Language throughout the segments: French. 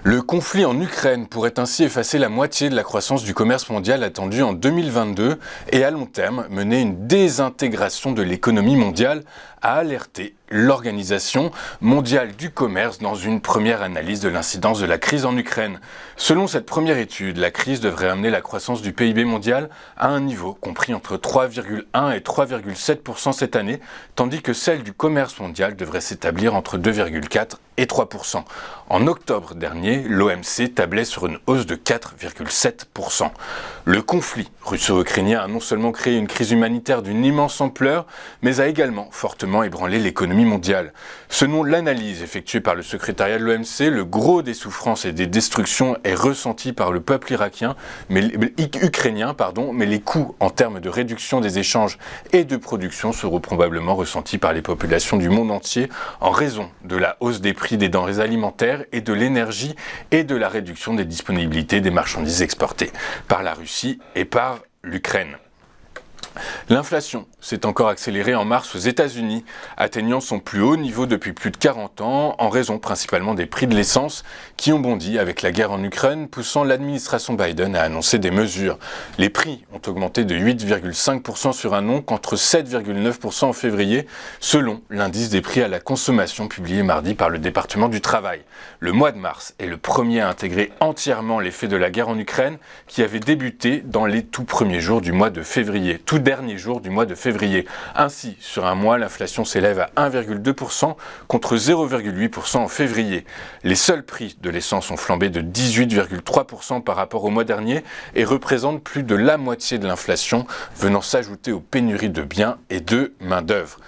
Le conflit en Ukraine pourrait ainsi effacer la moitié de la croissance du commerce mondial attendue en 2022 et à long terme mener une désintégration de l'économie mondiale, a alerté l'Organisation mondiale du commerce dans une première analyse de l'incidence de la crise en Ukraine. Selon cette première étude, la crise devrait amener la croissance du PIB mondial à un niveau compris entre 3,1 et 3,7% cette année, tandis que celle du commerce mondial devrait s'établir entre 2,4 et 3%. En octobre dernier, l'OMC tablait sur une hausse de 4,7%. Le conflit russo-ukrainien a non seulement créé une crise humanitaire d'une immense ampleur, mais a également fortement ébranlé l'économie mondiale. Selon l'analyse effectuée par le secrétariat de l'OMC, le gros des souffrances et des destructions est ressenti par le peuple ukrainien, mais les coûts en termes de réduction des échanges et de production seront probablement ressentis par les populations du monde entier en raison de la hausse des prix des denrées alimentaires et de l'énergie et de la réduction des disponibilités des marchandises exportées par la Russie et par l'Ukraine. L'inflation s'est encore accélérée en mars aux États-Unis, atteignant son plus haut niveau depuis plus de 40 ans, en raison principalement des prix de l'essence qui ont bondi avec la guerre en Ukraine, poussant l'administration Biden à annoncer des mesures. Les prix ont augmenté de 8,5% sur un an contre 7,9% en février, selon l'indice des prix à la consommation publié mardi par le département du travail. Le mois de mars est le premier à intégrer entièrement l'effet de la guerre en Ukraine, qui avait débuté dans les tout premiers jours du mois de février. Dernier jour du mois de février. Ainsi, sur un mois, l'inflation s'élève à 1,2% contre 0,8% en février. Les seuls prix de l'essence ont flambé de 18,3% par rapport au mois dernier et représentent plus de la moitié de l'inflation, venant s'ajouter aux pénuries de biens et de main-d'œuvre.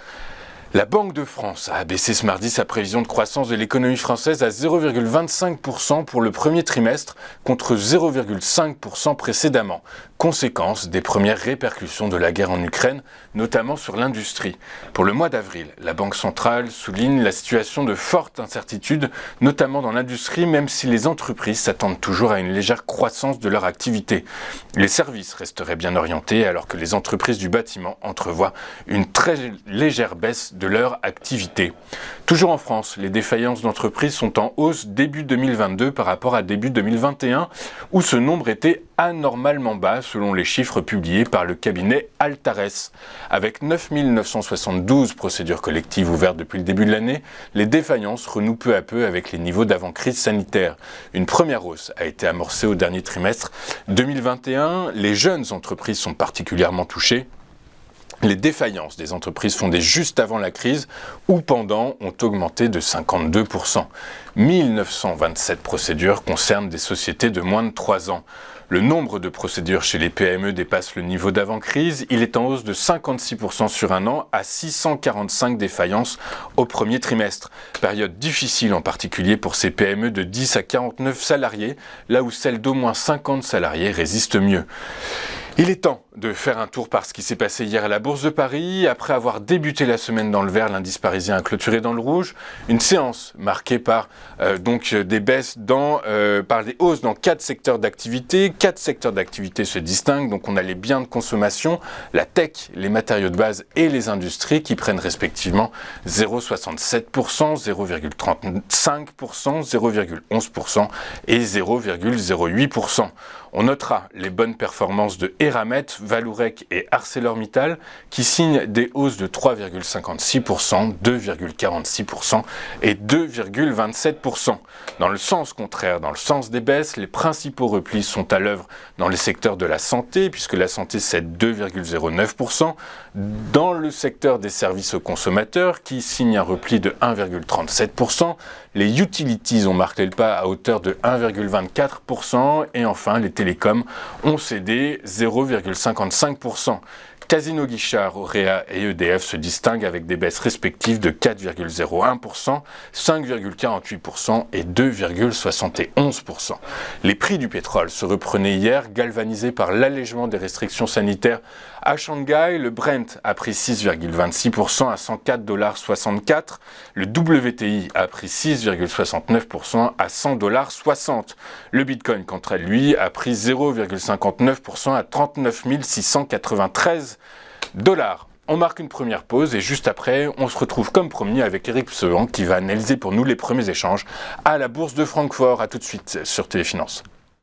La Banque de France a abaissé ce mardi sa prévision de croissance de l'économie française à 0,25% pour le premier trimestre contre 0,5% précédemment, conséquence des premières répercussions de la guerre en Ukraine, notamment sur l'industrie. Pour le mois d'avril, la Banque centrale souligne la situation de forte incertitude, notamment dans l'industrie, même si les entreprises s'attendent toujours à une légère croissance de leur activité. Les services resteraient bien orientés alors que les entreprises du bâtiment entrevoient une très légère baisse de leur activité. Toujours en France, les défaillances d'entreprises sont en hausse début 2022 par rapport à début 2021, où ce nombre était anormalement bas selon les chiffres publiés par le cabinet Altares. Avec 9 972 procédures collectives ouvertes depuis le début de l'année, les défaillances renouent peu à peu avec les niveaux d'avant-crise sanitaire. Une première hausse a été amorcée au dernier trimestre 2021. Les jeunes entreprises sont particulièrement touchées. Les défaillances des entreprises fondées juste avant la crise ou pendant ont augmenté de 52%. 1927 procédures concernent des sociétés de moins de 3 ans. Le nombre de procédures chez les PME dépasse le niveau d'avant-crise. Il est en hausse de 56% sur un an à 645 défaillances au premier trimestre. Période difficile en particulier pour ces PME de 10 à 49 salariés, là où celles d'au moins 50 salariés résistent mieux. Il est temps de faire un tour par ce qui s'est passé hier à la Bourse de Paris. Après avoir débuté la semaine dans le vert, l'indice parisien a clôturé dans le rouge. Une séance marquée par des baisses par des hausses dans 4 secteurs d'activité. 4 secteurs d'activité se distinguent. Donc on a les biens de consommation, la tech, les matériaux de base et les industries qui prennent respectivement 0,67%, 0,35%, 0,11% et 0,08%. On notera les bonnes performances de Eramet, Vallourec et ArcelorMittal qui signent des hausses de 3,56%, 2,46% et 2,27%. Dans le sens contraire, dans le sens des baisses, les principaux replis sont à l'œuvre dans les secteurs de la santé, puisque la santé cède 2,09%, dans le secteur des services aux consommateurs qui signe un repli de 1,37%, les utilities ont marqué le pas à hauteur de 1,24% et enfin les télécoms ont cédé 0,55%. Casino Guichard, Auréa et EDF se distinguent avec des baisses respectives de 4,01%, 5,48% et 2,71%. Les prix du pétrole se reprenaient hier, galvanisés par l'allègement des restrictions sanitaires à Shanghai. Le Brent a pris 6,26% à 104,64$. Le WTI a pris 6,69% à 100,60$. Le Bitcoin, quant à lui, a pris 0,59% à 39 693$. On marque une première pause et juste après, on se retrouve comme promis avec Eric Psevan qui va analyser pour nous les premiers échanges à la bourse de Francfort. A tout de suite sur Téléfinance.